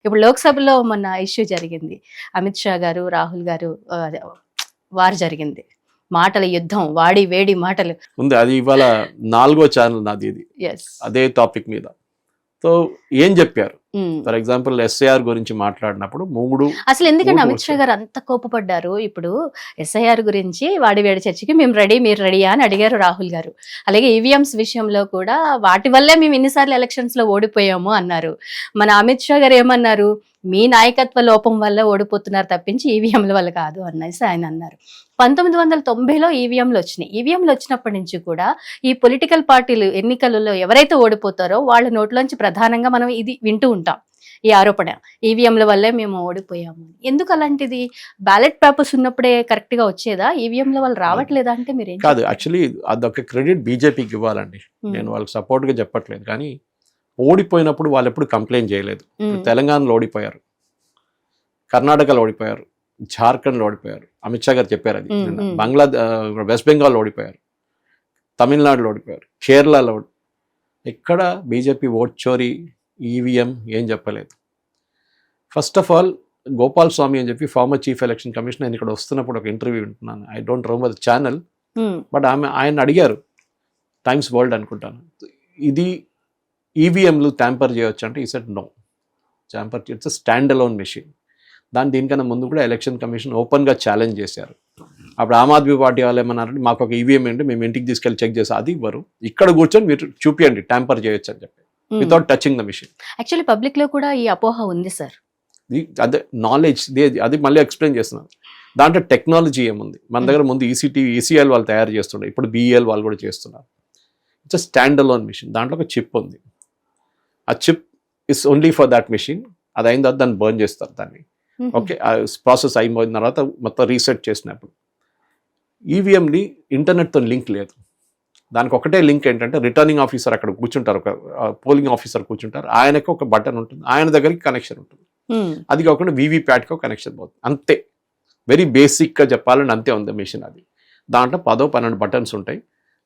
ఇప్పుడు లోక్సభలో మొన్న ఇష్యూ జరిగింది, అమిత్ షా గారు రాహుల్ గారు వారు జరిగింది, మాటల యుద్ధం, వాడి వేడి మాటలు ఉంది. అది ఇవాళ 4వ ఛానల్ నాది ఇది, అదే టాపిక్ మీద. సో ఏం చెప్పారు, ఫర్ ఎగ్జాంపుల్ ఎస్ఐఆర్ గురించి మాట్లాడినప్పుడు అసలు ఎందుకంటే అమిత్ షా గారు అంత కోపపడ్డారు? ఇప్పుడు ఎస్ఐఆర్ గురించి వాడి వేడి చర్చకి మేము రెడీ, మీరు రెడీయా అని అడిగారు రాహుల్ గారు. అలాగే ఈవీఎంస్ విషయంలో కూడా వాటి వల్లే మేము ఇన్నిసార్లు ఎలక్షన్స్ లో ఓడిపోయాము అన్నారు. మన అమిత్ షా గారు ఏమన్నారు, మీ నాయకత్వ లోపం వల్ల ఓడిపోతున్నారు తప్పించి ఈవీఎంల వల్ల కాదు అనేసి ఆయన అన్నారు. 1990లో ఈవీఎంలు వచ్చినాయి. ఈవీఎంలు వచ్చినప్పటి నుంచి కూడా ఈ పొలిటికల్ పార్టీలు ఎన్నికలలో ఎవరైతే ఓడిపోతారో వాళ్ళ నోట్లోంచి ప్రధానంగా మనం ఇది వింటూ ఉంటాం, ఈ ఆరోపణ, ఈవీఎంల వల్లే మేము ఓడిపోయాము. ఎందుకు అలాంటిది? బ్యాలెట్ పేపర్స్ ఉన్నప్పుడే కరెక్ట్ గా వచ్చేదా? ఈవీఎంల వల్ల రావట్లేదా అంటే మీరు కాదు. యాక్చువల్లీ అదొక క్రెడిట్ బీజేపీకి ఇవ్వాలండి. నేను వాళ్ళకి సపోర్ట్ గా చెప్పట్లేదు, కానీ ఓడిపోయినప్పుడు వాళ్ళు ఎప్పుడు కంప్లైంట్ చేయలేదు. తెలంగాణలో ఓడిపోయారు, కర్ణాటకలో ఓడిపోయారు, జార్ఖండ్లో ఓడిపోయారు, అమిత్ షా గారు చెప్పారు అది. వెస్ట్ బెంగాల్లో ఓడిపోయారు, తమిళనాడులో ఓడిపోయారు, కేరళలో ఎక్కడ బీజేపీ ఓట్ చోరీ, ఈవీఎం ఏం చెప్పలేదు. ఫస్ట్ ఆఫ్ ఆల్ గోపాల్ స్వామి అని చెప్పి ఫార్మర్ చీఫ్ ఎలక్షన్ కమిషనర్, నేను ఇక్కడ వస్తున్నప్పుడు ఒక ఇంటర్వ్యూ వింటున్నాను, I don't remember the channel, but ఆయన అడిగారు, టైమ్స్ వరల్డ్ అనుకుంటాను, ఇది ఈవీఎంలు ట్యాంపర్ చేయొచ్చు అంటే ఈ said no, tamper it's stand alone machine. దీనికన్నా ముందు కూడా ఎలక్షన్ కమిషన్ ఓపెన్గా ఛాలెంజ్ చేశారు. అప్పుడు ఆమ్ ఆద్మీ పార్టీ వాళ్ళు ఏమన్నారంటే, మాకు ఒక ఈవీఎం ఏంటి, మేము ఇంటికి తీసుకెళ్ళి చెక్ చేసి అది ఇవ్వరు, ఇక్కడ కూర్చొని మీరు చూపియండి ట్యాంపర్ చేయొచ్చు అని చెప్పి, without touching the machine. Actually public లో కూడా ఈ అపోహ ఉంది సార్. అదే నాలెడ్జ్, అది మళ్ళీ ఎక్స్ప్లెయిన్ చేస్తున్నాను. దాంట్లో టెక్నాలజీ ఏముంది మన దగ్గర, ముందు ఈసీఎల్ వాళ్ళు తయారు చేస్తున్నారు, ఇప్పుడు బీఈఎల్ వాళ్ళు కూడా చేస్తున్నారు. ఇట్స్ స్టాండ్ అలోన్ మిషన్, దాంట్లో ఒక చిప్ ఉంది, ఆ chip is only for that machine. అది అయిన తర్వాత దాన్ని బర్న్ చేస్తారు దాన్ని, ఓకే, ప్రాసెస్ అయిపోయిన తర్వాత మొత్తం రీసెట్ చేసినప్పుడు. ఈవీఎంని ఇంటర్నెట్తో లింక్ లేదు, దానికి ఒకటే లింక్ ఏంటంటే రిటర్నింగ్ ఆఫీసర్ అక్కడ కూర్చుంటారు, ఒక పోలింగ్ ఆఫీసర్ కూర్చుంటారు, ఆయనకి ఒక బటన్ ఉంటుంది, ఆయన దగ్గరికి కనెక్షన్ ఉంటుంది. అది కాకుండా వీవీప్యాట్కి ఒక కనెక్షన్ పోతుంది, అంతే. వెరీ బేసిక్గా చెప్పాలంటే అంతే ఉంది మిషన్. అది దాంట్లో 10-12 బటన్స్ ఉంటాయి,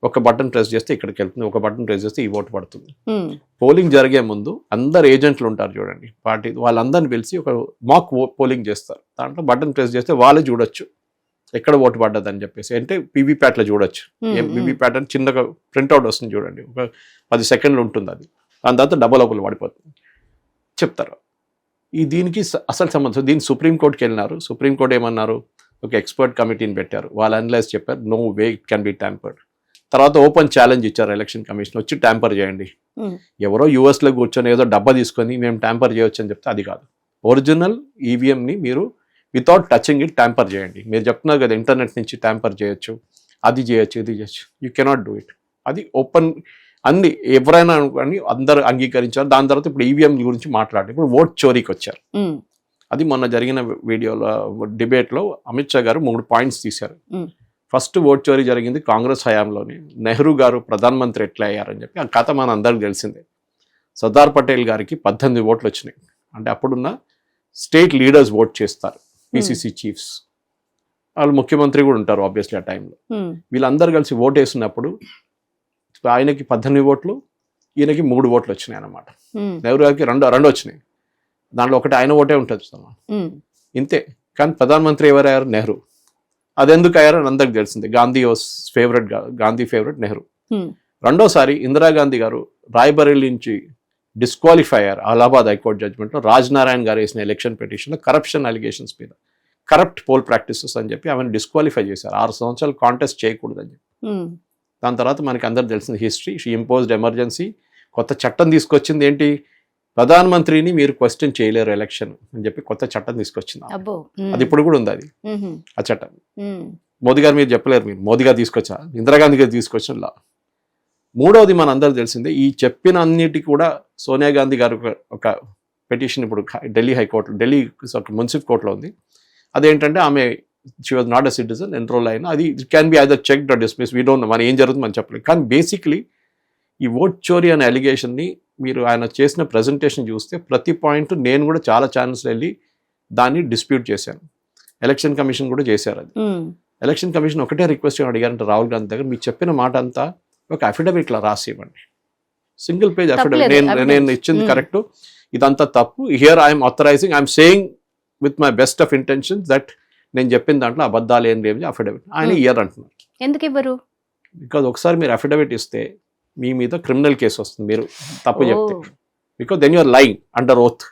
ఒక బటన్ ప్రెస్ చేస్తే ఇక్కడికి వెళ్తుంది, ఒక బటన్ ప్రెస్ చేస్తే ఈ ఓటు పడుతుంది. పోలింగ్ జరిగే ముందు అందరు ఏజెంట్లు ఉంటారు చూడండి పార్టీ, వాళ్ళందరిని పిలిచి ఒక మాక్ పోలింగ్ చేస్తారు. దాంట్లో బటన్ ప్రెస్ చేస్తే వాళ్ళే చూడొచ్చు ఎక్కడ ఓటు పడ్డదని చెప్పేసి, అంటే వీవీప్యాట్లో చూడొచ్చు. వీవీప్యాట్ అని చిన్నగా ప్రింట్అవుట్ వస్తుంది చూడండి, ఒక 10 సెకండ్లు ఉంటుంది అది, దాని తర్వాత డబల్ పడిపోతుంది చెప్తారు. దీనికి అసలు సంబంధం, దీన్ని సుప్రీంకోర్టుకి వెళ్ళినారు. సుప్రీంకోర్టు ఏమన్నారు, ఒక ఎక్స్పర్ట్ కమిటీని పెట్టారు, వాళ్ళు అనలైజ్ చెప్పారు, no way it can be tampered. తర్వాత ఓపెన్ ఛాలెంజ్ ఇచ్చారు ఎలక్షన్ కమిషన్, వచ్చి ట్యాంపర్ చేయండి. ఎవరో యూఎస్లో కూర్చొని ఏదో డబ్బా తీసుకొని మేము ట్యాంపర్ చేయొచ్చు అని చెప్తే అది కాదు. ఒరిజినల్ ఈవీఎంని మీరు వితౌట్ టచింగ్ ఇట్ ట్యాంపర్ చేయండి. మీరు చెప్తున్నారు కదా ఇంటర్నెట్ నుంచి ట్యాంపర్ చేయొచ్చు, అది చేయొచ్చు, ఇది చేయొచ్చు, యూ కెనాట్ డూ ఇట్. అది ఓపెన్, అన్ని ఎవరైనా అని అందరు అంగీకరించారు. దాని తర్వాత ఇప్పుడు ఈవీఎం గురించి మాట్లాడి ఇప్పుడు ఓట్ చోరీకి వచ్చారు. అది మొన్న జరిగిన వీడియోలో డిబేట్లో అమిత్ షా గారు 3 పాయింట్స్ తీశారు. ఫస్ట్ ఓట్ చోరీ జరిగింది కాంగ్రెస్ హయాంలోనే, నెహ్రూ గారు ప్రధానమంత్రి ఎట్లా అయ్యారని చెప్పి ఆ కథ మన అందరికి తెలిసిందే. సర్దార్ పటేల్ గారికి 18 ఓట్లు వచ్చినాయి, అంటే అప్పుడున్న స్టేట్ లీడర్స్ ఓట్ చేస్తారు, పిసిసి చీఫ్స్, వాళ్ళు ముఖ్యమంత్రి కూడా ఉంటారు ఆబ్వియస్లీ ఆ టైంలో. వీళ్ళందరూ కలిసి ఓట్ వేసినప్పుడు ఆయనకి 18 ఓట్లు, ఈయనకి 3 ఓట్లు వచ్చినాయి అన్నమాట. నెహ్రూ గారికి రెండు వచ్చినాయి, దాంట్లో ఒకటి ఆయన ఓటే ఉంటుంది ఇంతే. కానీ ప్రధానమంత్రి ఎవరయ్యారు? నెహ్రూ. అది ఎందుకు అయ్యారని అందరికి తెలిసిందే, గాంధీ ఫేవరెట్ నెహ్రూ. రెండోసారి ఇందిరాగాంధీ గారు రాయ్బరేలీ నుంచి డిస్క్వాలిఫై అయ్యారు అలహాబాద్ హైకోర్టు జడ్జ్మెంట్లో. రాజ్నారాయణ గారు వేసిన ఎలక్షన్ పిటిషన్లో కరప్షన్ అలిగేషన్స్ మీద, కరప్ట్ పోల్ ప్రాక్టీసెస్ అని చెప్పి ఆమెను డిస్క్వాలిఫై చేశారు, 6 సంవత్సరాలు కాంటెస్ట్ చేయకూడదని చెప్పి. దాని తర్వాత మనకి అందరు తెలిసిన హిస్టరీ, షీ ఇంపోజ్డ్ ఎమర్జెన్సీ, కొత్త చట్టం తీసుకొచ్చింది. ఏంటి, ప్రధానమంత్రిని మీరు క్వశ్చన్ చేయలేరు ఎలక్షన్ అని చెప్పి కొత్త చట్టం తీసుకొచ్చింది. అది ఇప్పుడు కూడా ఉంది అది, ఆ చట్టం. మోదీ గారు మీరు చెప్పలేరు, మీరు మోదీ గారు తీసుకొచ్చా, ఇందిరాగాంధీ గారు తీసుకొచ్చిన లా. మూడవది మన అందరూ తెలిసిందే, ఈ చెప్పిన అన్నిటికీ కూడా సోనియా గాంధీ గారు ఒక పిటిషన్ ఇప్పుడు ఢిల్లీ హైకోర్టు, ఢిల్లీ మున్సిపల్ కోర్టులో ఉంది. అదేంటంటే ఆమె she was not a citizen, enrol అయినా, అది it can be either checked or dismiss, we don't know, మనం ఏం జరుగుతుంది మనం చెప్పలేదు. కానీ బేసిక్లీ ఈ ఓట్ చోరీ అనే అలిగేషన్ని మీరు ఆయన చేసిన ప్రజెంటేషన్ చూస్తే ప్రతి పాయింట్ నేను కూడా చాలా ఛానల్స్లో వెళ్ళి దాన్ని డిస్ప్యూట్ చేశాను, ఎలక్షన్ కమిషన్ కూడా చేశారు. అది ఎలక్షన్ కమిషన్ ఒకటే రిక్వెస్ట్ అడిగారంటే రాహుల్ గాంధీ దగ్గర, మీరు చెప్పిన మాట అంతా ఒక అఫిడవిట్లో రాసి ఇవ్వండి, సింగిల్ పేజ్ అఫిడవిట్, నేను ఇచ్చింది కరెక్ట్, ఇదంతా తప్పు, here I'm authorising, I'm saying with my best of intentions that నేను చెప్పిన దాంట్లో అబద్ధాలు ఏం లేవు అఫిడవిట్. ఆయన ఇయర్ అంటున్నారు. ఎందుకు ఇవ్వరు? బికాజ్ ఒకసారి మీరు అఫిడవిట్ ఇస్తే మీ మీద క్రిమినల్ కేసు వస్తుంది మీరు తప్పు చెప్తే. Because then you're lying under oath.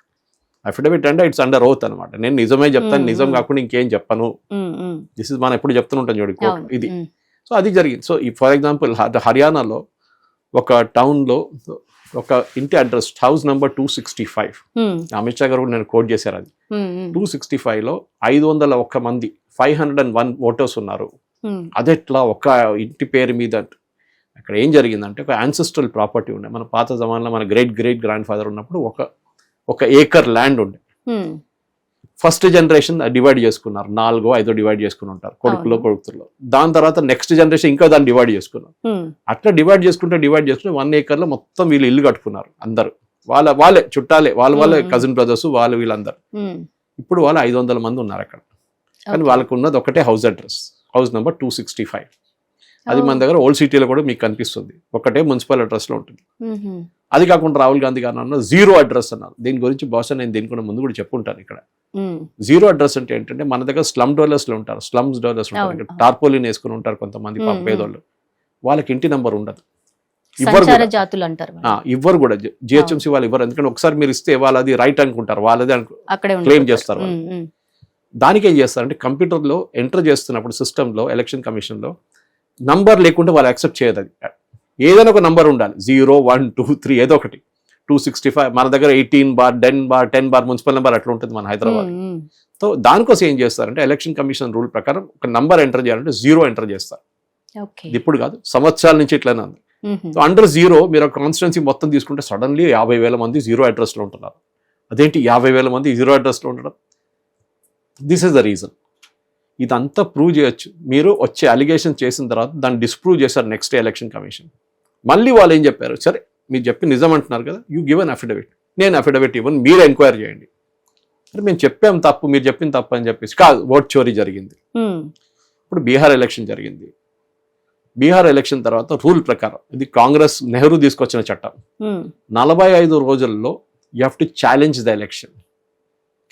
Affidavit అంటే ఇట్స్ అండర్ ఓత్ అనమాట. నేను నిజమే చెప్తాను, నిజం కాకుండా ఇంకేం చెప్పను. దిస్ ఇస్ మనం ఎప్పుడు చెప్తుంటాం చూడండి కోర్టు ఇది. సో అది జరిగింది. సో ఫర్ ఎగ్జాంపుల్ హర్యానాలో ఒక టౌన్లో ఒక ఇంటి address house number 265, Amit Shah గారు కూడా నేను కోట్ చేశారు అది. 265లో 501 మంది 501 ఓటర్స్ ఉన్నారు. అదెట్లా ఒక ఇంటి పేరు మీద? అక్కడ ఏం జరిగిందంటే ఒక యాన్సెస్ట్రల్ ప్రాపర్టీ ఉండే, మన పాత జమాన్లో మన గ్రేట్ గ్రాండ్ ఫాదర్ ఉన్నప్పుడు ఒక ఏకర్ ల్యాండ్ ఉండే. ఫస్ట్ జనరేషన్ డివైడ్ చేసుకున్నారు, 4-5 డివైడ్ చేసుకుని ఉంటారు కొడుకులో. దాని తర్వాత నెక్స్ట్ జనరేషన్ ఇంకా దాన్ని డివైడ్ చేసుకున్నారు. అట్లా డివైడ్ చేసుకుంటే 1 ఏకర్లో మొత్తం వీళ్ళు ఇల్లు కట్టుకున్నారు అందరు. వాళ్ళే చుట్టాలే, వాళ్ళే కజిన్ బ్రదర్స్, వీళ్ళందరూ. ఇప్పుడు వాళ్ళు 500 మంది ఉన్నారు అక్కడ. కానీ వాళ్ళకు ఉన్నది ఒకటే హౌస్ అడ్రస్, హౌస్ నెంబర్ 265. అది మన దగ్గర ఓల్డ్ సిటీలో కూడా మీకు కనిపిస్తుంది, ఒకటే మున్సిపల్ అడ్రస్ లో ఉంటుంది. అది కాకుండా రాహుల్ గాంధీ గారు అన్నారు 0 అడ్రస్ అన్నారు. దీని గురించి బహుశా నేను దీనికన్నా ముందు కూడా చెప్పుంటాను. ఇక్కడ 0 అడ్రస్ అంటే ఏంటంటే మన దగ్గర స్లమ్ డోలర్స్ లో ఉంటారు, స్లమ్స్ డోలర్స్ ఉంటారు, ఇక్కడ టార్పోలిన్ వేసుకుని ఉంటారు కొంతమంది పేదోళ్ళు. వాళ్ళకి ఇంటి నెంబర్ ఉండదు, ఇవ్వరు కూడా. జిహెచ్ఎంసీ వాళ్ళు ఇవ్వరు, ఎందుకంటే ఒకసారి మీరు ఇస్తే వాళ్ళది రైట్ అనుకుంటారు, వాళ్ళది క్లెయిమ్ చేస్తారు. దానికి ఏం చేస్తారంటే కంప్యూటర్లో ఎంటర్ చేస్తున్నప్పుడు సిస్టంలో ఎలక్షన్ కమిషన్లో నంబర్ లేకుంటే వాళ్ళు యాక్సెప్ట్ చేయదు. అది ఏదైనా ఒక నంబర్ ఉండాలి, 0, 1, 2, 3 ఏదో ఒకటి. 265 మన దగ్గర 18 బార్ 10 బార్ మున్సిపల్ నెంబర్ అట్లా ఉంటుంది మన హైదరాబాద్. సో దానికోసం ఏం చేస్తారంటే ఎలక్షన్ కమిషన్ రూల్ ప్రకారం ఒక నంబర్ ఎంటర్ చేయాలంటే 0 ఎంటర్ చేస్తారు. ఇప్పుడు కాదు, సంవత్సరాల నుంచి ఇట్లానే ఉంది. సో అండర్ 0 మీరు కాన్స్టిట్యున్సీ మొత్తం తీసుకుంటే సడన్లీ 50,000 మంది 0 అడ్రస్ లో ఉంటున్నారు. అదేంటి 50,000 మంది 0 అడ్రస్ లో ఉండడం? This is the reason. ఇదంతా ప్రూవ్ చేయొచ్చు. మీరు వచ్చే అలిగేషన్ చేసిన తర్వాత దాన్ని డిస్ప్రూవ్ చేశారు నెక్స్ట్ ఎలక్షన్ కమిషన్. మళ్ళీ వాళ్ళు ఏం చెప్పారు, సరే మీరు చెప్పి నిజం అంటున్నారు కదా, యూ గివ్ అన్ అఫిడవిట్. నేను అఫిడవిట్ ఇవ్వను, మీరు ఎంక్వైరీ చేయండి. మరి మేము చెప్పాం తప్పు, మీరు చెప్పిన తప్పు అని చెప్పేసి కాదు, ఓట్ చోరీ జరిగింది. ఇప్పుడు బీహార్ ఎలక్షన్ జరిగింది. బీహార్ ఎలక్షన్ తర్వాత రూల్ ప్రకారం, ఇది కాంగ్రెస్ నెహ్రూ తీసుకొచ్చిన చట్టం, 45 రోజుల్లో you have to challenge the election.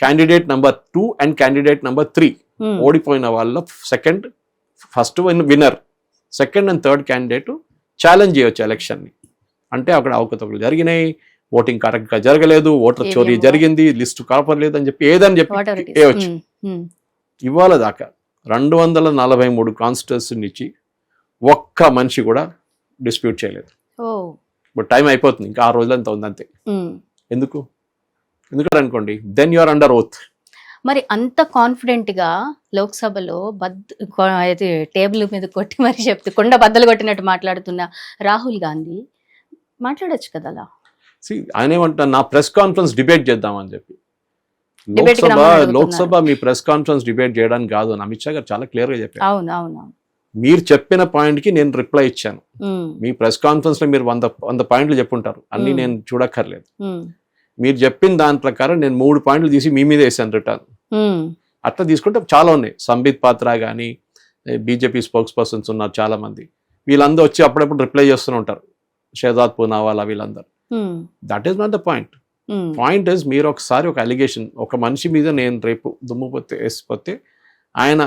Candidate number 2 and candidate number 3 ఓడిపోయిన వాళ్ళు first winner, second and third candidate challenge చేయొచ్చు ఎలక్షన్ని. అంటే అక్కడ అవకతవకలు జరిగినాయి, ఓటింగ్ కరెక్ట్గా జరగలేదు, ఓటర్ చోరీ జరిగింది, లిస్టు కాపర్లేదు అని చెప్పి ఏదని చెప్పి వేయవచ్చు. ఇవాళ దాకా 243 కాన్స్టిట్యూన్సీ నుంచి ఒక్క మనిషి కూడా డిస్ప్యూట్ చేయలేదు. ఇప్పుడు టైం అయిపోతుంది, ఇంకా 6 రోజులంతా ఉంది అంతే. ఎందుకంటే అనుకోండి, then you are under oath. మరి అంత కాన్ఫిడెంట్ గా లోక్సభలో టేబుల్ మీద కొట్టి మరి చెప్తూ కొండ బద్దలు కొట్టినట్టు మాట్లాడుతున్న రాహుల్ గాంధీ మాట్లాడొచ్చు కదా అలా. ఆయన ఏమంటారు, నా ప్రెస్ కాన్ఫరెన్స్ డిబేట్ చేద్దామని చెప్పి. లోక్సభ మీ ప్రెస్ కాన్ఫరెన్స్ డిబేట్ చేయడానికి కాదు అని అమిత్ షా గారు చాలా క్లియర్ గా చెప్పారు. అవును, మీరు చెప్పిన పాయింట్ కి నేను రిప్లై ఇచ్చాను. మీ ప్రెస్ కాన్ఫరెన్స్ లో మీరు 100 పాయింట్లు చెప్పుంటారు, అన్ని నేను చూడక్కర్లేదు. మీరు చెప్పిన దాని ప్రకారం నేను 3 పాయింట్లు తీసి మీ మీద వేసాను రిటర్న్. అట్లా తీసుకుంటే చాలా ఉన్నాయి. సంబిత్ పాత్ర కానీ బీజేపీ స్పోక్స్ పర్సన్స్ ఉన్నారు చాలా మంది, వీళ్ళందరూ వచ్చి అప్పుడప్పుడు రిప్లై చేస్తూనే ఉంటారు, షహజాద్ పూనావాలా వీళ్ళందరూ. That is not the point. Point is, మీరు ఒకసారి ఒక అలిగేషన్ ఒక మనిషి మీద నేను రేపు దుమ్ముపోతే వేసిపోతే ఆయన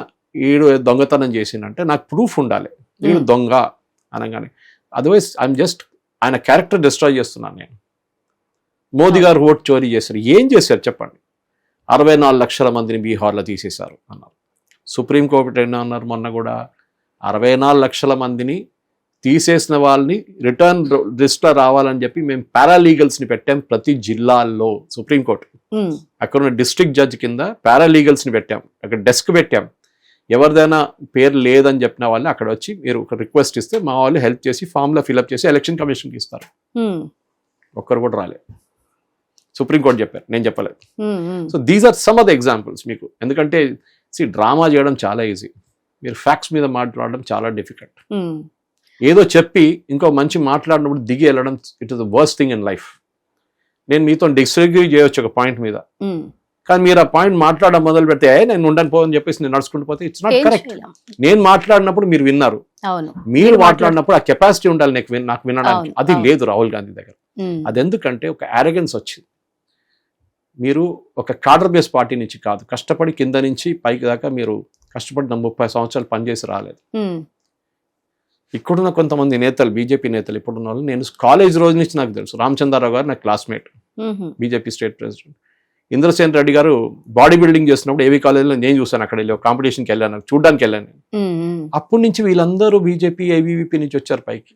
ఈడు దొంగతనం చేసిందంటే నాకు ప్రూఫ్ ఉండాలి, ఈడు దొంగ అనగానే. అదర్వైజ్ ఐఎమ్ జస్ట్ ఆయన క్యారెక్టర్ డిస్ట్రాయ్ చేస్తున్నాను నేను. మోదీ గారు ఓట్ చోరీ చేశారు, ఏం చేశారు చెప్పండి? 64 లక్షల మందిని బీహార్లో తీసేశారు అన్నారు. సుప్రీంకోర్టు ఏంటో అన్నారు మొన్న కూడా, 64 లక్షల మందిని తీసేసిన వాళ్ళని రిటర్న్ లిస్ట్లో రావాలని చెప్పి మేము పారాలీగల్స్ని పెట్టాం ప్రతి జిల్లాల్లో. సుప్రీంకోర్టు అక్కడ ఉన్న డిస్ట్రిక్ట్ జడ్జ్ కింద పారాలీగల్స్ని పెట్టాం, అక్కడ డెస్క్ పెట్టాం. ఎవరిదైనా పేరు లేదని చెప్పిన వాళ్ళని అక్కడ వచ్చి మీరు ఒక రిక్వెస్ట్ ఇస్తే మా వాళ్ళు హెల్ప్ చేసి ఫామ్లో ఫిల్అప్ చేసి ఎలక్షన్ కమిషన్కి ఇస్తారు. ఒక్కరు కూడా రాలేదు, సుప్రీంకోర్టు చెప్పారు, నేను చెప్పలేదు. So these are some of the examples మీకు. ఎందుకంటే డ్రామా చేయడం చాలా ఈజీ, మీరు ఫ్యాక్ట్స్ మీద మాట్లాడడం చాలా డిఫికల్ట్. ఏదో చెప్పి ఇంకో మంచి మాట్లాడినప్పుడు దిగి వెళ్ళడం, it is the worst thing in life. నేను మీతో డిస్అగ్రీ చేయొచ్చు ఒక పాయింట్ మీద, కానీ మీరు ఆ పాయింట్ మాట్లాడడం మొదలు పెడితే నేను ఉండను పోదని చెప్పేసి నేను నడుచుకుంటూ పోతే ఇట్స్ నాట్ కరెక్ట్. నేను మాట్లాడినప్పుడు మీరు విన్నారు, మీరు మాట్లాడినప్పుడు ఆ కెపాసిటీ ఉండాలి నాకు వినడానికి. అది లేదు రాహుల్ గాంధీ దగ్గర. అది ఎందుకంటే ఒక అరెగెన్స్ వచ్చింది. మీరు ఒక కాడర్ బేస్ పార్టీ నుంచి కాదు, కష్టపడి కింద నుంచి పైకి దాకా మీరు కష్టపడిన 30 సంవత్సరాలు పనిచేసి రాలేదు. ఇక్కడున్న కొంతమంది నేతలు, బీజేపీ నేతలు ఇప్పుడున్న వాళ్ళు, నేను కాలేజ్ రోజు నుంచి నాకు తెలుసు. రామచంద్రరావు గారు నా classmate, BJP state president. Indrasen Reddy గారు బాడీ బిల్డింగ్ చేస్తున్నప్పుడు ఏవీ కాలేజ్లో నేను చూసాను, అక్కడ వెళ్ళి కాంపిటీషన్కి వెళ్ళాను, చూడడానికి వెళ్ళాను నేను. అప్పటి నుంచి వీళ్ళందరూ బీజేపీ ఏబీవీపీ నుంచి వచ్చారు పైకి,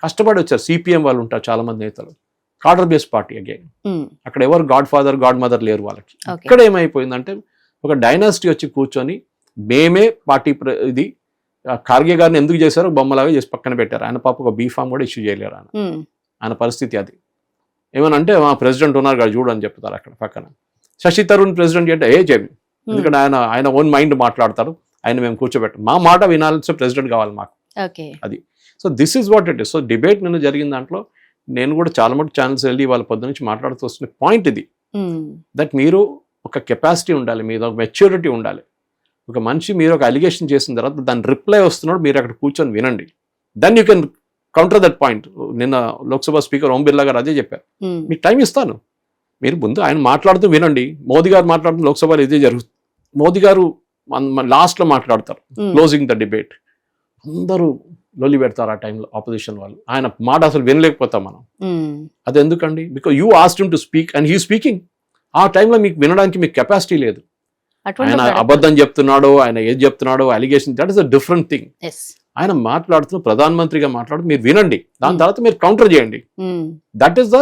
కష్టపడి వచ్చారు. సిపిఎం వాళ్ళు ఉంటారు చాలా మంది నేతలు, కాడర్ బేస్ పార్టీ అగైన్. అక్కడ ఎవరు గాడ్ ఫాదర్ గాడ్ మదర్ లేరు వాళ్ళకి. ఇక్కడ ఏమైపోయిందంటే ఒక డైనాసిటీ వచ్చి కూర్చొని మేమే పార్టీ ఇది ఖార్గే గారిని ఎందుకు చేశారో బొమ్మలాగా చేసి పక్కన పెట్టారు. ఆయన పాప ఒక బీఫామ్ కూడా ఇష్యూ చేయలేరు ఆయన పరిస్థితి అది. ఏమనంటే మా ప్రెసిడెంట్ ఉన్నారు కదా చూడు అని చెప్తారు అక్కడ పక్కన. శశి తరూర్ ప్రెసిడెంట్ అంటే చేయము, ఎందుకంటే ఆయన ఓన్ మైండ్ మాట్లాడతారు, ఆయన మేము కూర్చోబెట్టాం, మా మాట వినాల్సిన ప్రెసిడెంట్ కావాలి మాకు, అది. So this is what it is. So debate నిన్న జరిగిన దాంట్లో నేను కూడా చాలా మటు ఛానల్స్ వెళ్ళి వాళ్ళ పొద్దు నుంచి మాట్లాడుతూ వస్తున్న పాయింట్ ఇది, దట్ మీరు ఒక కెపాసిటీ ఉండాలి, మీద ఒక మెచ్యూరిటీ ఉండాలి. ఒక మనిషి మీరు ఒక అలిగేషన్ చేసిన తర్వాత దాని రిప్లై వస్తున్నాడు, మీరు అక్కడ కూర్చొని వినండి, then you can counter that point. నిన్న లోక్సభ స్పీకర్ ఓం బిర్లా గారు అదే చెప్పారు, మీకు టైం ఇస్తాను, మీరు ముందు ఆయన మాట్లాడుతూ వినండి. మోదీ గారు మాట్లాడుతూ లోక్సభలో ఇదే జరుగుతుంది. మోదీ గారు లాస్ట్లో మాట్లాడతారు, క్లోజింగ్ ద డిబేట్, అందరూ లొల్లి పెడతారు ఆ టైంలో ఆపోజిషన్ వాళ్ళు. ఆయన మాట అసలు వినలేకపోతాం మనం. అది ఎందుకండి? Because you asked him to speak and he speaking. ఆ టైంలో మీకు వినడానికి మీకు కెపాసిటీ లేదు. ఆయన అబద్ధం చెప్తున్నాడో, ఆయన ఏది చెప్తున్నాడో, allegation, that is a different thing. ఆయన మాట్లాడుతూ ప్రధానమంత్రిగా మాట్లాడుతూ మీరు వినండి, దాని తర్వాత మీరు కౌంటర్ చేయండి. That is the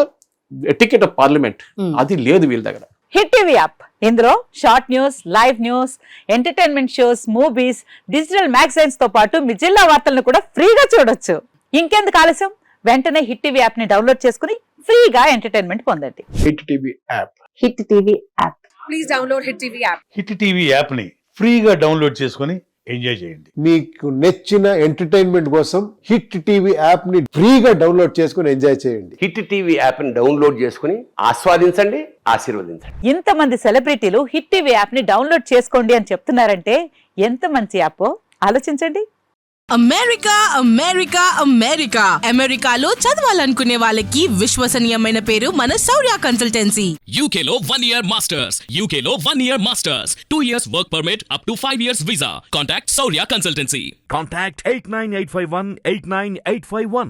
etiquette of parliament. అది లేదు వీళ్ళ దగ్గర. హిట్ టీవీ యాప్, ఇందులో short news, live news, entertainment shows, movies, digital magazines తో పాటు మీ జిల్లా వార్తలను కూడా ఫ్రీగా చూడొచ్చు. ఇంకెందుకు ఆలస్యం, వెంటనే హిట్ టీవీ యాప్ ని డౌన్లోడ్ చేసుకుని ఫ్రీగా ఎంటర్టైన్మెంట్ పొందండి. Hit TV app. Hit TV app. Please download hit TV app. Hit TV app ని ఫ్రీగా డౌన్లోడ్ చేసుకొని ఎంజాయ్ చేయండి. మీకు నచ్చిన ఎంటర్టైన్మెంట్ కోసం హిట్ టీవీ యాప్ ని ఫ్రీగా డౌన్లోడ్ చేసుకొని ఎంజాయ్ చేయండి. హిట్ టీవీ యాప్ ని డౌన్లోడ్ చేసుకుని ఆస్వాదించండి, ఆశీర్వదించండి. ఇంతమంది సెలబ్రిటీలు హిట్ టీవీ యాప్ ని డౌన్లోడ్ చేసుకోండి అని చెప్తున్నారంటే ఎంత మంచి యాప్ ఆలోచించండి. అమెరికా అమెరికా అమెరికా అమెరికాలో చదవాలనుకునే వాళ్ళకి విశ్వసనీయమైన పేరు మన శౌర్య కన్సల్టెన్సీ. UK లో 1 year masters, UK లో 1 year masters, 2 years work permit up to 5 years visa. Contact Saurya Consultancy. Contact 89851 89851.